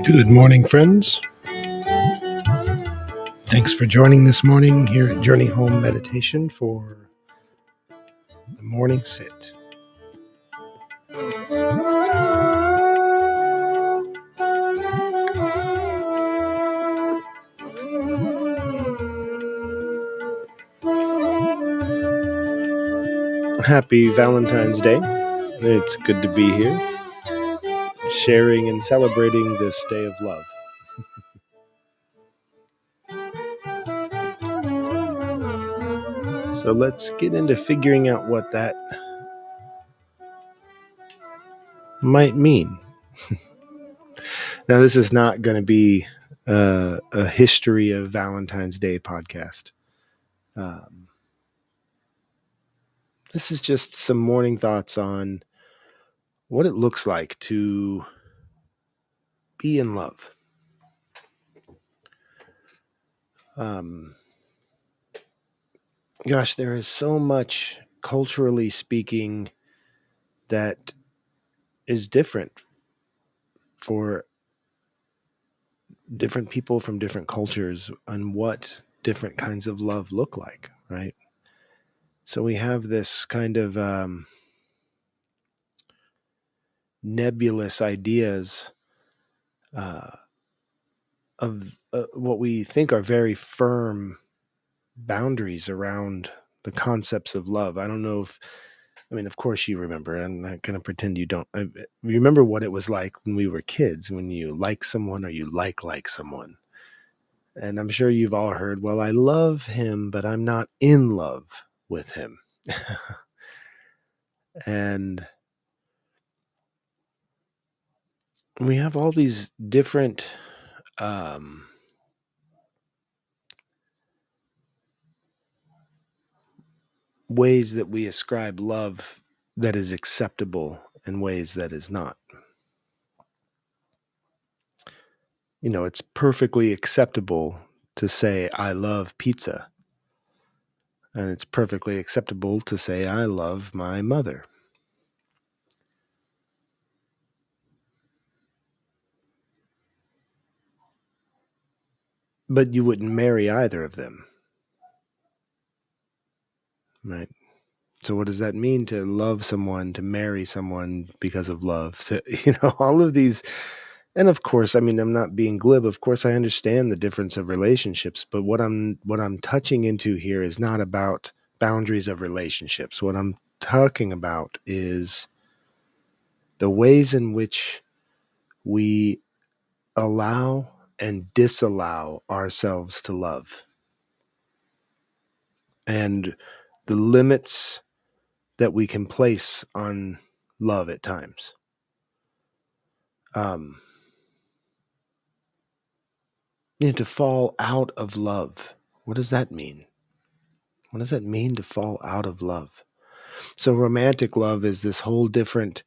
Good morning, friends. Thanks for joining this morning here at Journey Home Meditation for the morning sit. Happy Valentine's Day. It's good to be here, sharing and celebrating this day of love. So let's get into figuring out what that might mean. Now, this is not going to be a history of Valentine's Day podcast. This is just some morning thoughts on what it looks like to be in love. Gosh, there is so much culturally speaking that is different for different people from different cultures on what different kinds of love look like, right? So we have this kind of nebulous ideas of what we think are very firm boundaries around the concepts of love. I don't know if, of course you remember. I'm not going to pretend you don't. Remember what it was like when we were kids, when you like someone or you like someone. And I'm sure you've all heard, well, I love him, but I'm not in love with him. And we have all these different ways that we ascribe love that is acceptable and ways that is not. You know, it's perfectly acceptable to say, I love pizza. And it's perfectly acceptable to say, I love my mother. But you wouldn't marry either of them. Right? So what does that mean to love someone, to marry someone because of love? All of these. And of course, I'm not being glib. Of course, I understand the difference of relationships, but what I'm touching into here is not about boundaries of relationships. What I'm talking about is the ways in which we allow and disallow ourselves to love, and the limits that we can place on love at times. To fall out of love. What does that mean? What does that mean to fall out of love? So romantic love is this whole different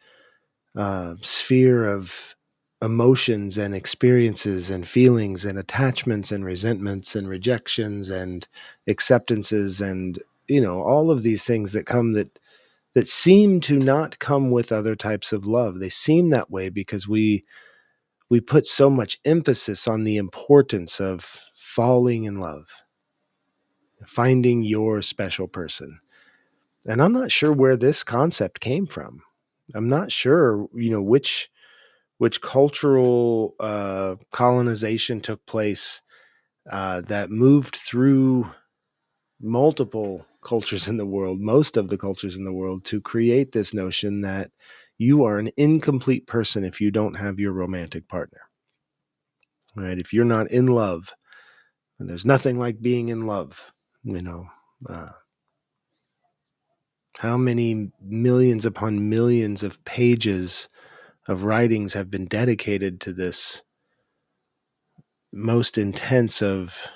sphere of emotions and experiences and feelings and attachments and resentments and rejections and acceptances and, all of these things that come that seem to not come with other types of love. They seem that way because we put so much emphasis on the importance of falling in love, finding your special person. And I'm not sure where this concept came from. I'm not sure, which cultural colonization took place that moved through multiple cultures in the world, most of the cultures in the world, to create this notion that you are an incomplete person if you don't have your romantic partner. Right? If you're not in love, and there's nothing like being in love, how many millions upon millions of pages of writings have been dedicated to this most intense of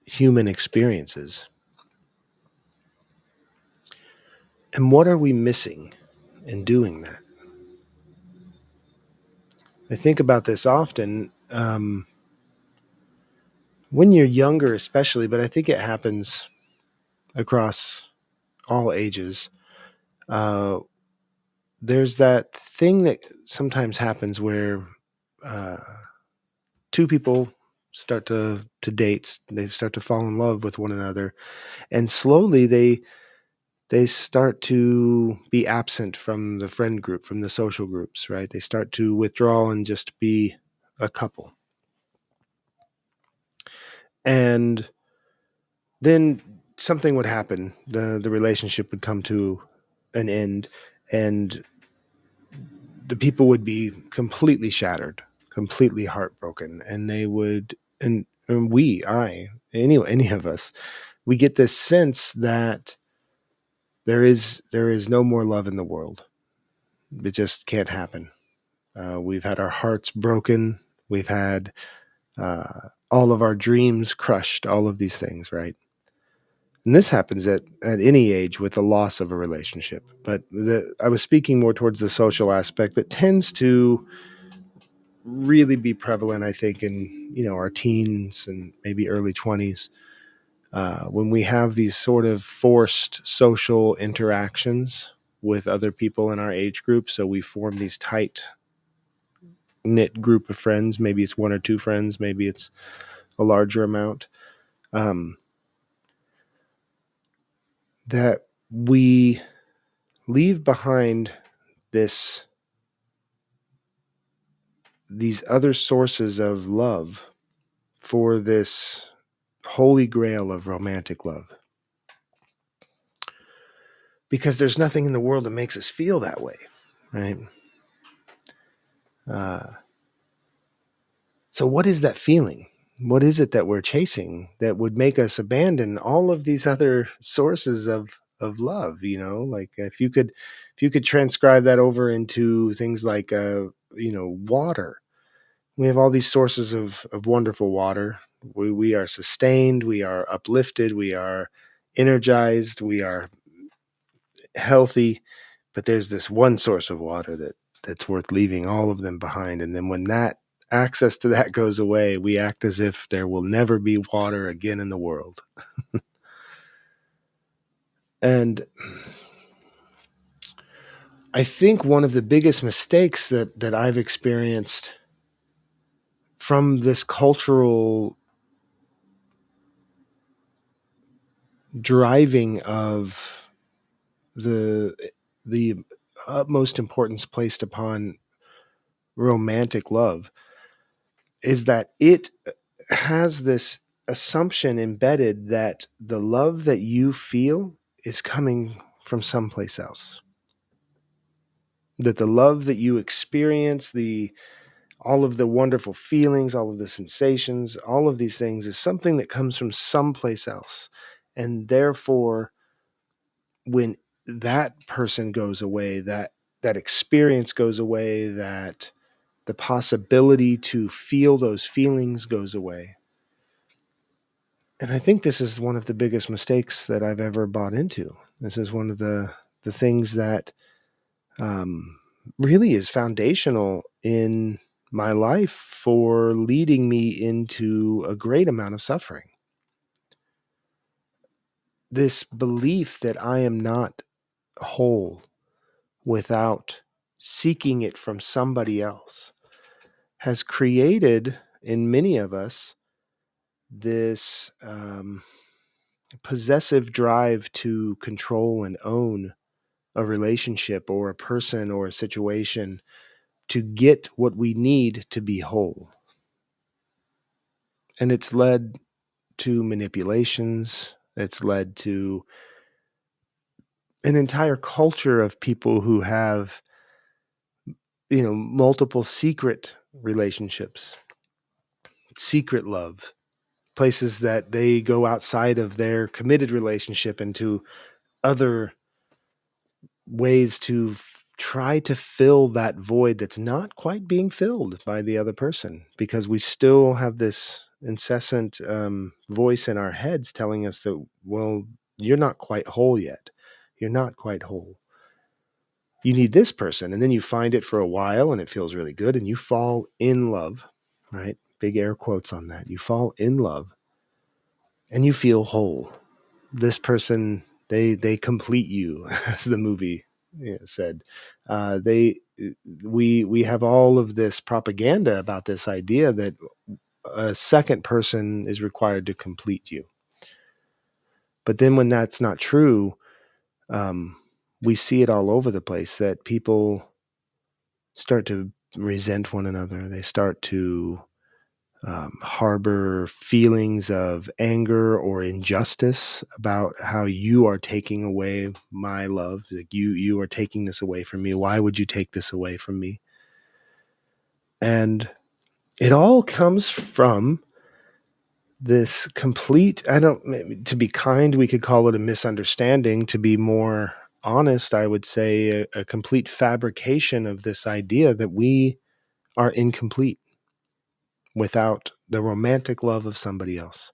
human experiences? And what are we missing in doing that? I think about this often when you're younger, especially, but I think it happens across all ages. There's that thing that sometimes happens where two people start to date, they start to fall in love with one another, and slowly they start to be absent from the friend group, from the social groups, right? They start to withdraw and just be a couple. And then something would happen. The relationship would come to an end, and the people would be completely shattered, completely heartbroken, and they would and any of us, we get this sense that there is no more love in the world. It just can't happen. We've had our hearts broken. We've had all of our dreams crushed. All of these things, right? And this happens at any age with the loss of a relationship. But I was speaking more towards the social aspect that tends to really be prevalent, I think, in our teens and maybe early 20s, when we have these sort of forced social interactions with other people in our age group. So we form these tight knit group of friends. Maybe it's one or two friends. Maybe it's a larger amount. That we leave behind these other sources of love for this holy grail of romantic love, because there's nothing in the world that makes us feel that way, right? So what is that feeling? What is it that we're chasing that would make us abandon all of these other sources of love? Like if you could transcribe that over into things like water. We have all these sources of wonderful water. We are sustained, we are uplifted, we are energized, we are healthy, but there's this one source of water that's worth leaving all of them behind. And then when that access to that goes away, we act as if there will never be water again in the world. And I think one of the biggest mistakes that I've experienced from this cultural driving of the utmost importance placed upon romantic love is that it has this assumption embedded that the love that you feel is coming from someplace else. That the love that you experience, all of the wonderful feelings, all of the sensations, all of these things is something that comes from someplace else. And therefore, when that person goes away, that experience goes away, that the possibility to feel those feelings goes away. And I think this is one of the biggest mistakes that I've ever bought into. This is one of the things that really is foundational in my life for leading me into a great amount of suffering. This belief that I am not whole without seeking it from somebody else has created in many of us this possessive drive to control and own a relationship or a person or a situation to get what we need to be whole. And it's led to manipulations. It's led to an entire culture of people who have, multiple secret relationships, secret love, places that they go outside of their committed relationship into other ways to try to fill that void that's not quite being filled by the other person, because we still have this incessant voice in our heads telling us that, well, you're not quite whole yet. You're not quite whole. You need this person. And then you find it for a while and it feels really good and you fall in love, right? Big air quotes on that. You fall in love and you feel whole. This person, they complete you, as the movie said. We have all of this propaganda about this idea that a second person is required to complete you. But then when that's not true, um, we see it all over the place that people start to resent one another. They start to harbor feelings of anger or injustice about how you are taking away my love. Like you are taking this away from me. Why would you take this away from me? And it all comes from this complete, I don't, to be kind, we could call it a misunderstanding. To be more honest, I would say a complete fabrication of this idea that we are incomplete without the romantic love of somebody else.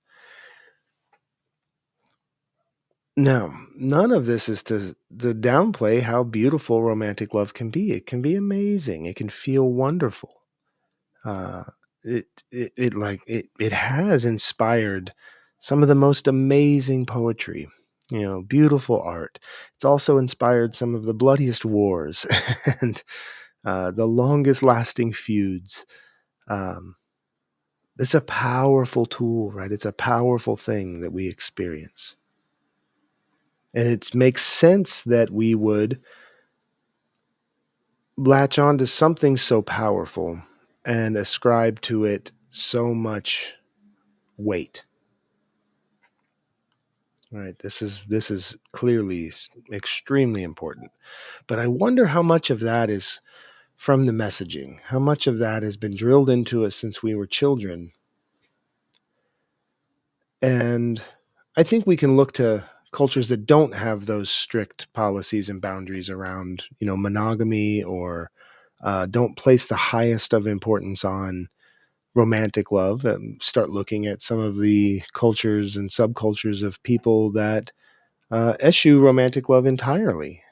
Now, none of this is to downplay how beautiful romantic love can be. It can be amazing. It can feel wonderful. Uh, it has inspired some of the most amazing poetry, beautiful art. It's also inspired some of the bloodiest wars and the longest lasting feuds. Um, it's a powerful tool, right? It's a powerful thing that we experience. And it makes sense that we would latch on to something so powerful and ascribe to it so much weight. Right? This is clearly extremely important. But I wonder how much of that is from the messaging. How much of that has been drilled into us since we were children. And I think we can look to cultures that don't have those strict policies and boundaries around, monogamy, or don't place the highest of importance on romantic love, and start looking at some of the cultures and subcultures of people that eschew romantic love entirely.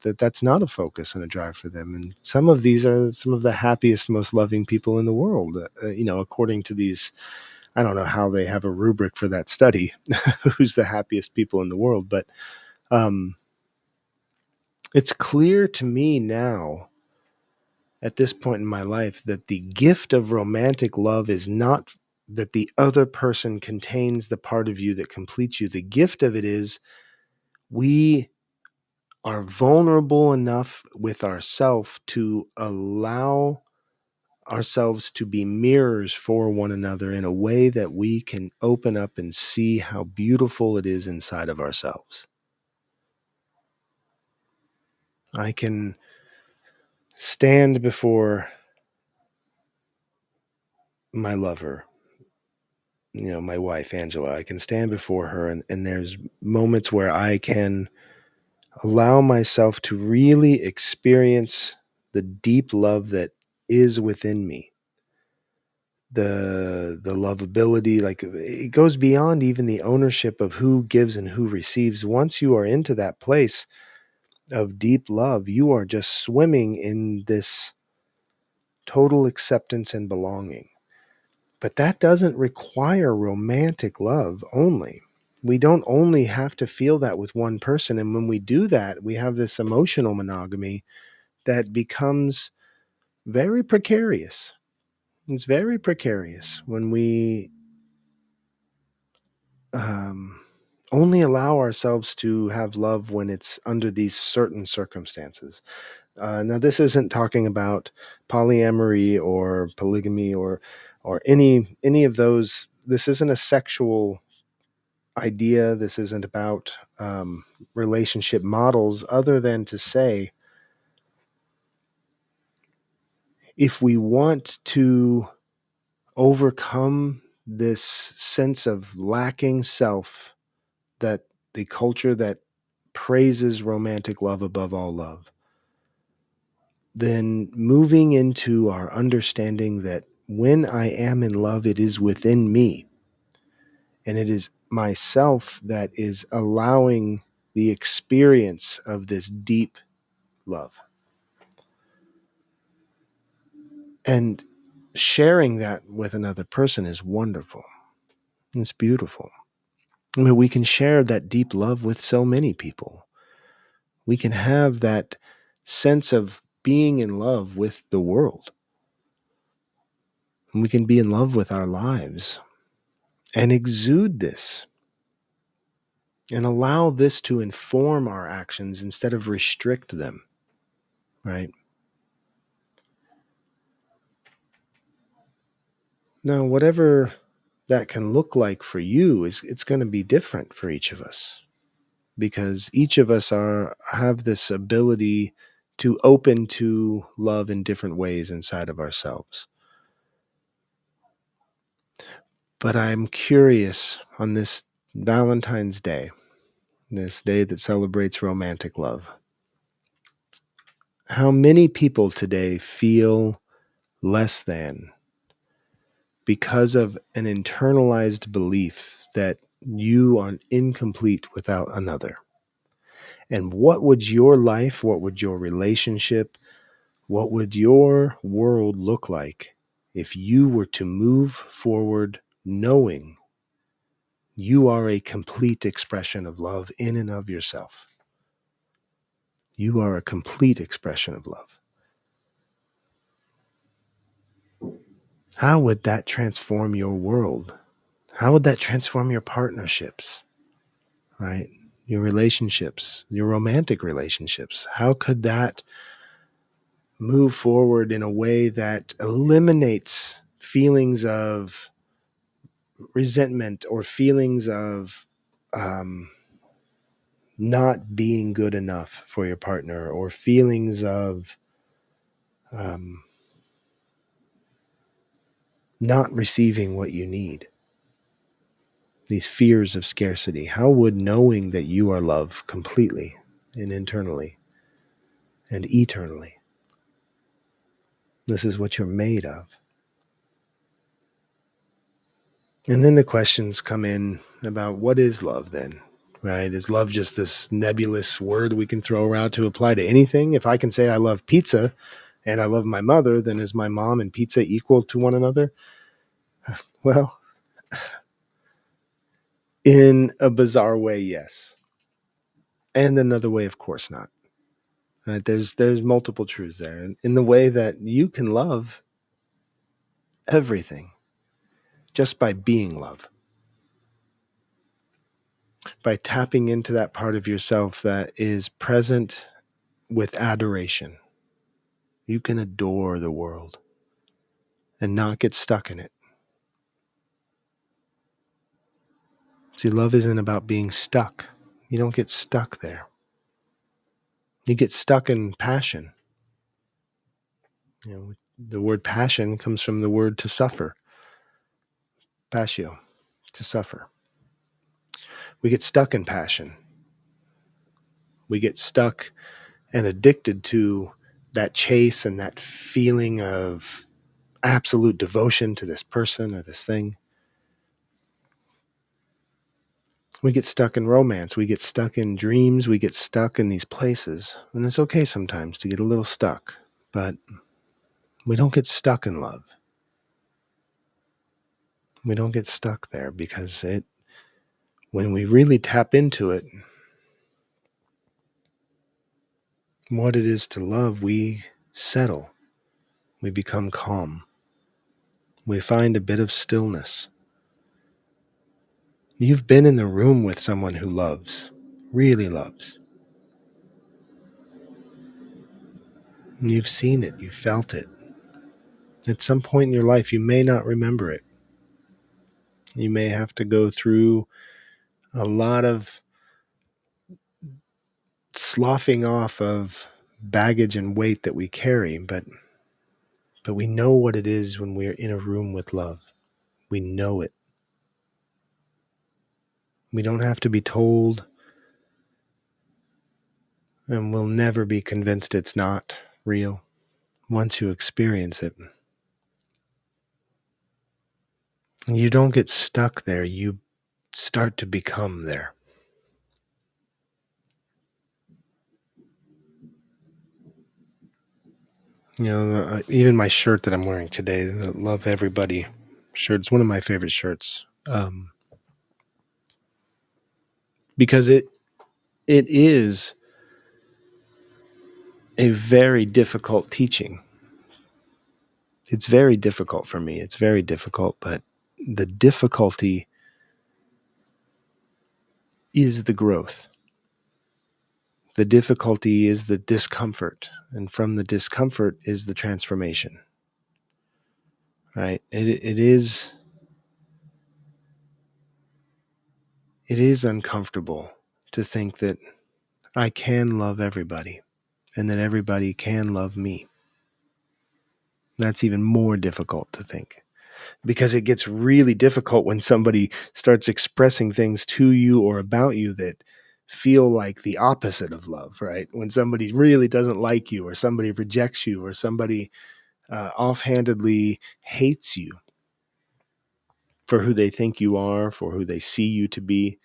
That's not a focus and a drive for them. And some of these are some of the happiest, most loving people in the world, according to these. I don't know how they have a rubric for that study, who's the happiest people in the world, but um, it's clear to me now at this point in my life that the gift of romantic love is not that the other person contains the part of you that completes you. The gift of it is we are vulnerable enough with ourselves to allow ourselves to be mirrors for one another in a way that we can open up and see how beautiful it is inside of ourselves. I can stand before my lover, my wife, Angela. I can stand before her, and there's moments where I can allow myself to really experience the deep love that is within me. The lovability, like, it goes beyond even the ownership of who gives and who receives. Once you are into that place of deep love, you are just swimming in this total acceptance and belonging. But that doesn't require romantic love only. We don't only have to feel that with one person. And when we do that, we have this emotional monogamy that becomes very precarious. It's very precarious when we um, only allow ourselves to have love when it's under these certain circumstances. Now, this isn't talking about polyamory or polygamy or any of those. This isn't a sexual idea. This isn't about relationship models, other than to say, if we want to overcome this sense of lacking self, that the culture that praises romantic love above all love, then moving into our understanding that when I am in love, it is within me. And it is myself that is allowing the experience of this deep love. And sharing that with another person is wonderful. It's beautiful. I mean, we can share that deep love with so many people. We can have that sense of being in love with the world. And we can be in love with our lives and exude this and allow this to inform our actions instead of restrict them, right? Now, whatever that can look like for you it's going to be different for each of us, because each of us have this ability to open to love in different ways inside of ourselves. But I'm curious, on this Valentine's Day, this day that celebrates romantic love, how many people today feel less than because of an internalized belief that you are incomplete without another? And what would your life, what would your relationship, what would your world look like if you were to move forward knowing you are a complete expression of love in and of yourself? You are a complete expression of love. How would that transform your world? How would that transform your partnerships, right? Your relationships, your romantic relationships? How could that move forward in a way that eliminates feelings of resentment or feelings of um, not being good enough for your partner, or feelings of um, not receiving what you need? These fears of scarcity. How would knowing that you are loved completely and internally and eternally, this is what you're made of. And then the questions come in about, what is love then? Right? Is love just this nebulous word we can throw around to apply to anything? If I can say I love pizza and I love my mother, then is my mom and pizza equal to one another? Well, in a bizarre way, yes. And another way, of course not. Right? There's multiple truths there. In the way that you can love everything just by being love, by tapping into that part of yourself that is present with adoration. You can adore the world and not get stuck in it. See, love isn't about being stuck. You don't get stuck there. You get stuck in passion. You know, the word passion comes from the word to suffer. Passio, to suffer. We get stuck in passion. We get stuck and addicted to that chase and that feeling of absolute devotion to this person or this thing. We get stuck in romance. We get stuck in dreams. We get stuck in these places. And it's okay sometimes to get a little stuck, but we don't get stuck in love. We don't get stuck there, because when we really tap into it, what it is to love, we settle. We become calm. We find a bit of stillness. You've been in the room with someone who loves, really loves. You've seen it. You've felt it. At some point in your life, you may not remember it. You may have to go through a lot of sloughing off of baggage and weight that we carry, but we know what it is when we're in a room with love. We know it. We don't have to be told, and we'll never be convinced it's not real once you experience it. And you don't get stuck there. You start to become there. You know, even my shirt that I'm wearing today, the Love Everybody shirt, it's one of my favorite shirts, because it is a very difficult teaching. It's very difficult for me. It's very difficult, but the difficulty is the growth. The difficulty is the discomfort, and from the discomfort is the transformation. Right? It is uncomfortable to think that I can love everybody and that everybody can love me. That's even more difficult to think, because it gets really difficult when somebody starts expressing things to you or about you that feel like the opposite of love, right? When somebody really doesn't like you, or somebody rejects you, or somebody offhandedly hates you for who they think you are, for who they see you to be,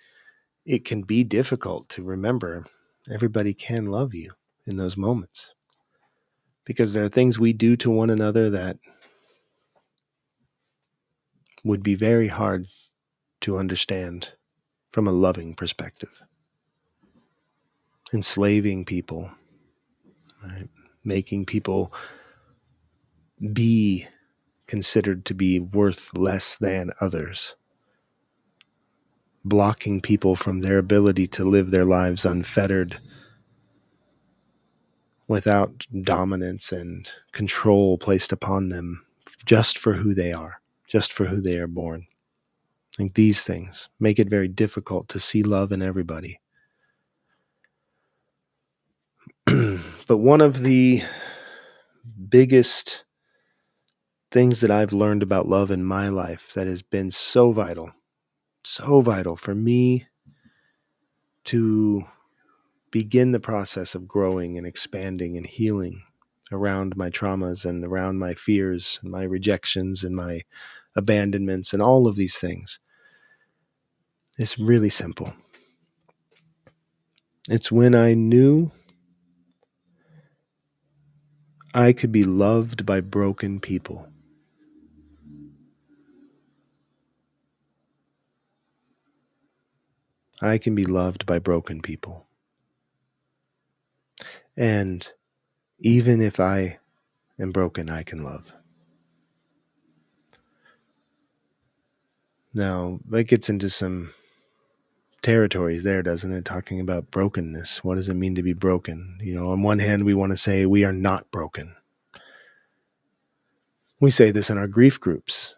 it can be difficult to remember everybody can love you in those moments, because there are things we do to one another that would be very hard to understand from a loving perspective. Enslaving people, right? Making people be considered to be worth less than others, blocking people from their ability to live their lives unfettered, without dominance and control placed upon them, just for who they are, just for who they are born. Like, these things make it very difficult to see love in everybody. But one of the biggest things that I've learned about love in my life that has been so vital for me to begin the process of growing and expanding and healing around my traumas and around my fears and my rejections and my abandonments and all of these things. It's really simple. It's when I knew I could be loved by broken people. I can be loved by broken people. And even if I am broken, I can love. Now, that gets into some territories there, doesn't it? Talking about brokenness. What does it mean to be broken? On one hand, we want to say we are not broken. We say this in our grief groups,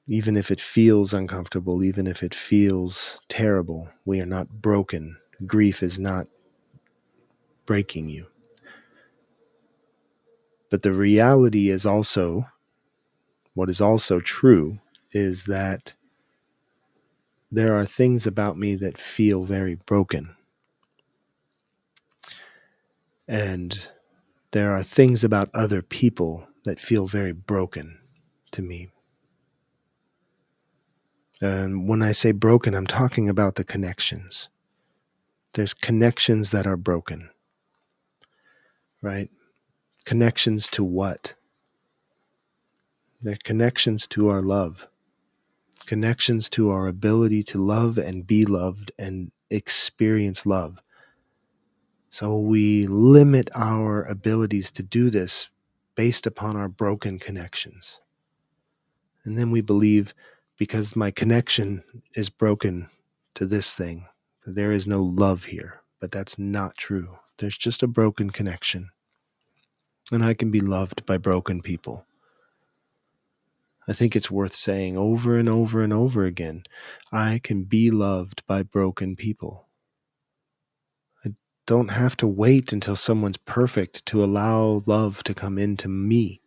even if it feels uncomfortable, even if it feels terrible, we are not broken. Grief is not breaking you. But the reality is also, what is also true, is that there are things about me that feel very broken. And there are things about other people that feel very broken to me. And when I say broken, I'm talking about the connections. There's connections that are broken, right? Connections to what? They're connections to our love, connections to our ability to love and be loved and experience love. So we limit our abilities to do this based upon our broken connections. And then we believe, because my connection is broken to this thing, that there is no love here. But that's not true. There's just a broken connection. And I can be loved by broken people. I think it's worth saying over and over and over again, I can be loved by broken people. I don't have to wait until someone's perfect to allow love to come into me.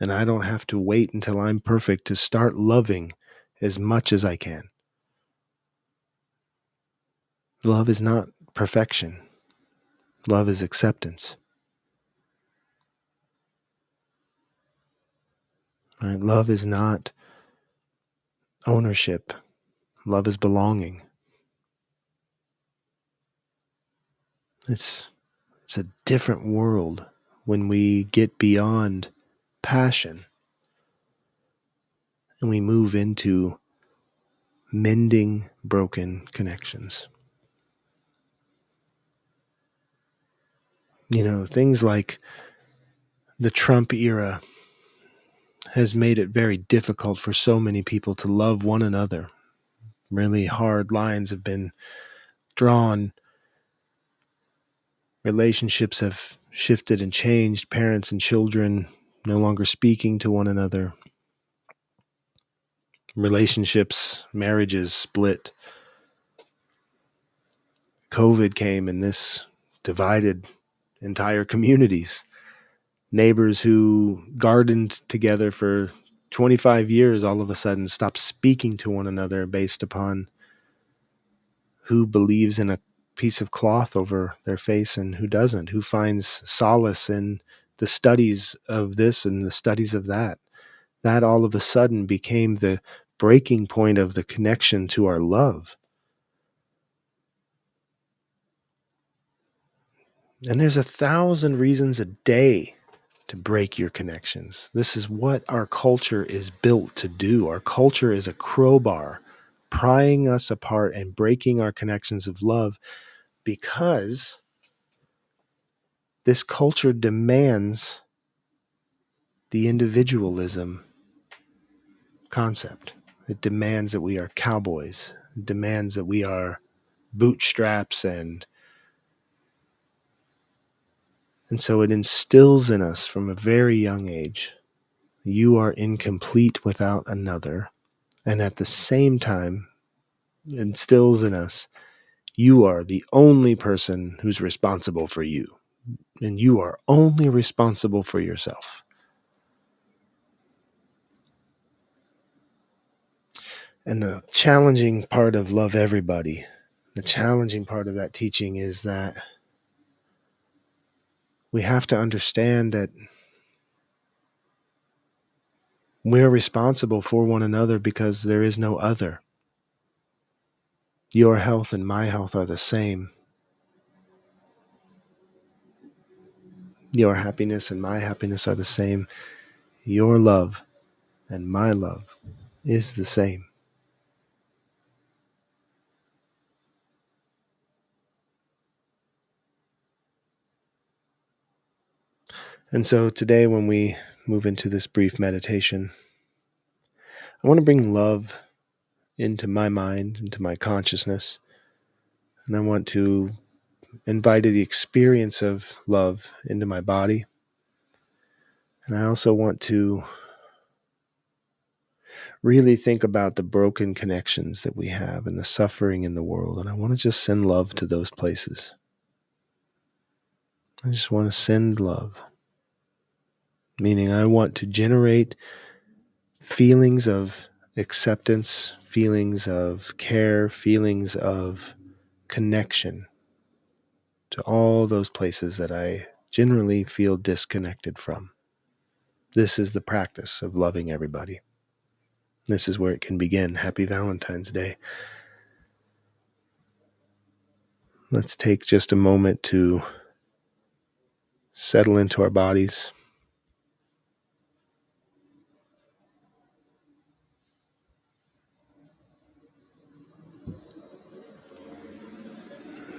And I don't have to wait until I'm perfect to start loving as much as I can. Love is not perfection. Love is acceptance. Right? Love is not ownership. Love is belonging. It's a different world when we get beyond passion and we move into mending broken connections. Things like The Trump era has made it very difficult for so many people to love one another. Really hard lines have been drawn. Relationships have shifted and changed. Parents and children no longer speaking to one another. Relationships, marriages split. COVID came and this divided entire communities. Neighbors who gardened together for 25 years all of a sudden stopped speaking to one another based upon who believes in a piece of cloth over their face and who doesn't, who finds solace in the studies of this and the studies of that. That all of a sudden became the breaking point of the connection to our love. And there's 1,000 reasons a day to break your connections. This is what our culture is built to do. Our culture is a crowbar prying us apart and breaking our connections of love because this culture demands the individualism concept. It demands that we are cowboys. It demands that we are bootstraps and so it instills in us from a very young age, you are incomplete without another. And at the same time, instills in us, you are the only person who's responsible for you. And you are only responsible for yourself. And the challenging part of love everybody, the challenging part of that teaching is that we have to understand that we're responsible for one another because there is no other. Your health and my health are the same. Your happiness and my happiness are the same. Your love and my love is the same. And so today, when we move into this brief meditation, I want to bring love into my mind, into my consciousness. And I want to invite the experience of love into my body. And I also want to really think about the broken connections that we have and the suffering in the world. And I want to just send love to those places. I just want to send love. Meaning I want to generate feelings of acceptance, feelings of care, feelings of connection to all those places that I generally feel disconnected from. This is the practice of loving everybody. This is where it can begin. Happy Valentine's Day. Let's take just a moment to settle into our bodies.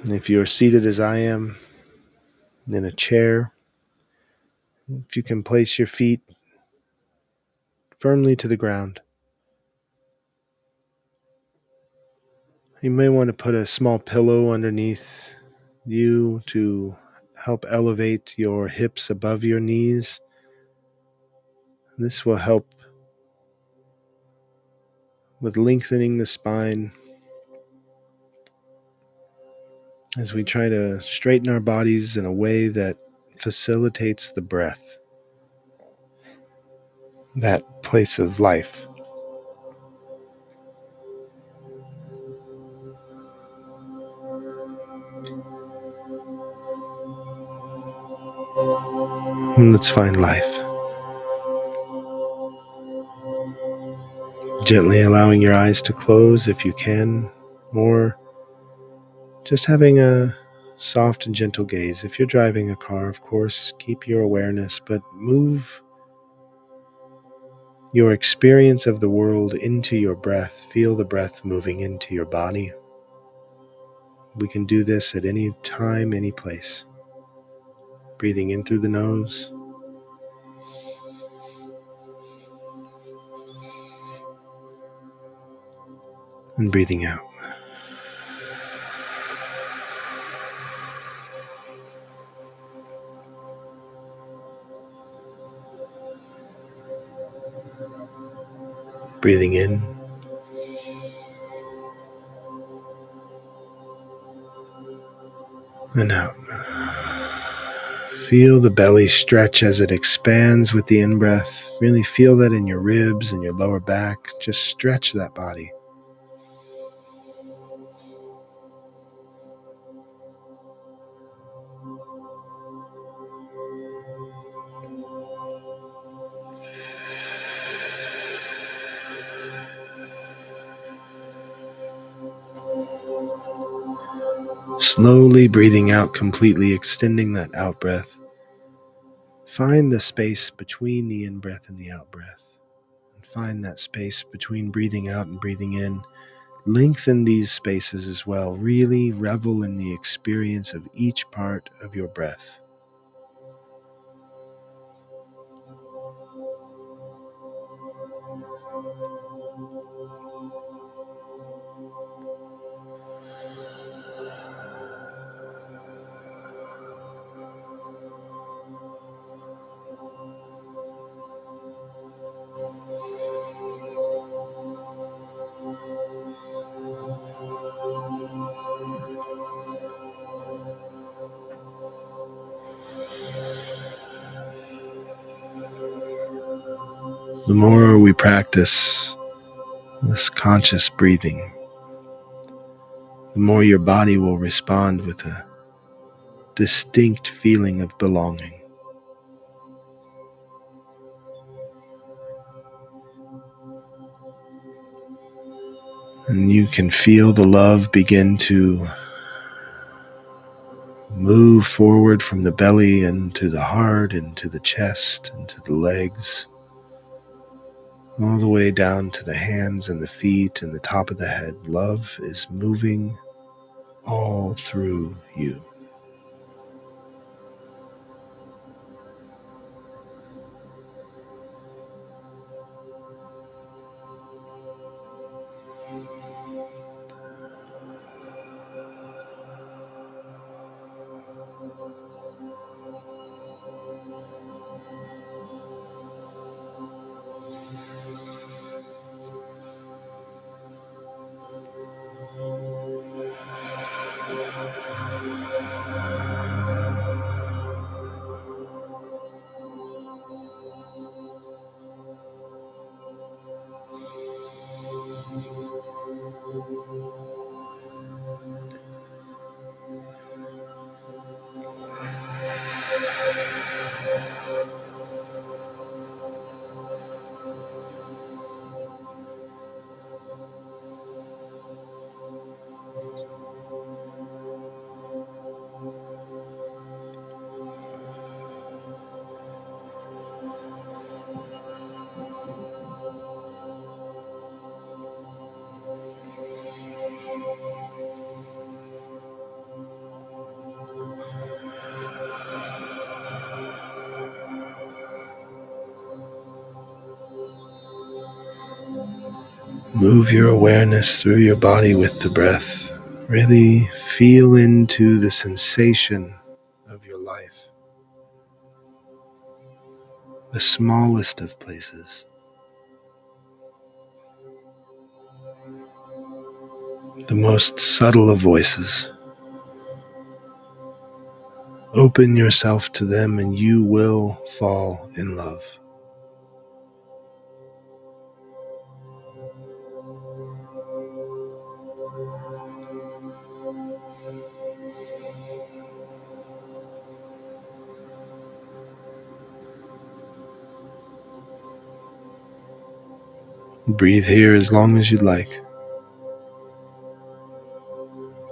If you're seated as I am in a chair, if you can place your feet firmly to the ground, you may want to put a small pillow underneath you to help elevate your hips above your knees. This will help with lengthening the spine as we try to straighten our bodies in a way that facilitates the breath, that place of life. And let's find life. Gently allowing your eyes to close if you can, or just having a soft and gentle gaze. If you're driving a car, of course, keep your awareness, but move your experience of the world into your breath. Feel the breath moving into your body. We can do this at any time, any place. Breathing in through the nose and breathing out. Breathing in and out. Feel the belly stretch as it expands with the in-breath. Really feel that in your ribs and your lower back. Just stretch that body. Slowly breathing out completely, extending that out breath. Find the space between the in-breath and the out-breath. And find that space between breathing out and breathing in. Lengthen these spaces as well. Really revel in the experience of each part of your breath. The more we practice this conscious breathing, the more your body will respond with a distinct feeling of belonging. And you can feel the love begin to move forward from the belly into the heart, into the chest, into the legs, all the way down to the hands and the feet and the top of the head. Love is moving all through you. Move your awareness through your body with the breath. Really feel into the sensation of your life, the smallest of places, the most subtle of voices. Open yourself to them and you will fall in love. Breathe here as long as you'd like.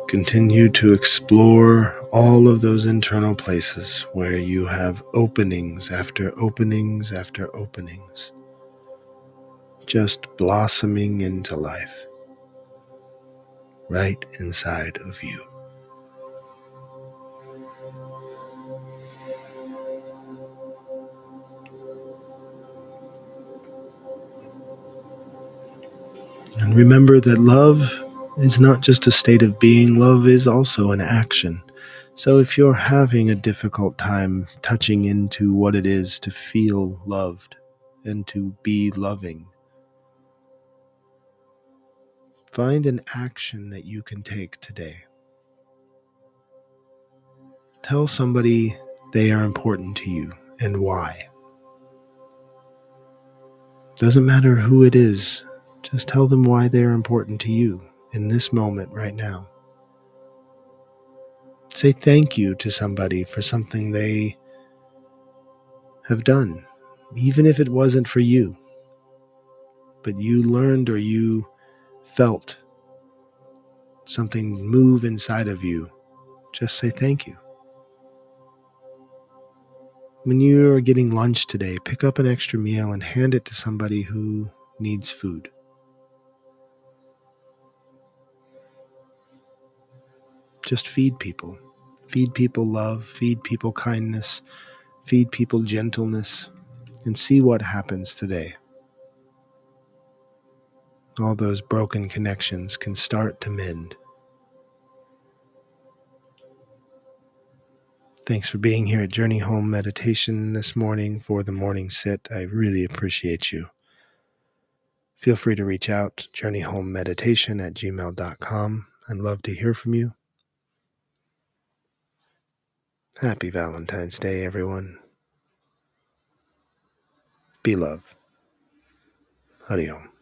Continue to explore all of those internal places where you have openings after openings after openings, just blossoming into life right inside of you. And remember that love is not just a state of being, love is also an action. So if you're having a difficult time touching into what it is to feel loved and to be loving, find an action that you can take today. Tell somebody they are important to you and why. Doesn't matter who it is, just tell them why they are important to you in this moment right now. Say thank you to somebody for something they have done, even if it wasn't for you, but you learned or you felt something move inside of you. Just say thank you. When you are getting lunch today, pick up an extra meal and hand it to somebody who needs food. Just feed people. Feed people love, feed people kindness, feed people gentleness, and see what happens today. All those broken connections can start to mend. Thanks for being here at Journey Home Meditation this morning for the morning sit. I really appreciate you. Feel free to reach out, journeyhomemeditation@gmail.com. I'd love to hear from you. Happy Valentine's Day, everyone. Be love. Hari Om.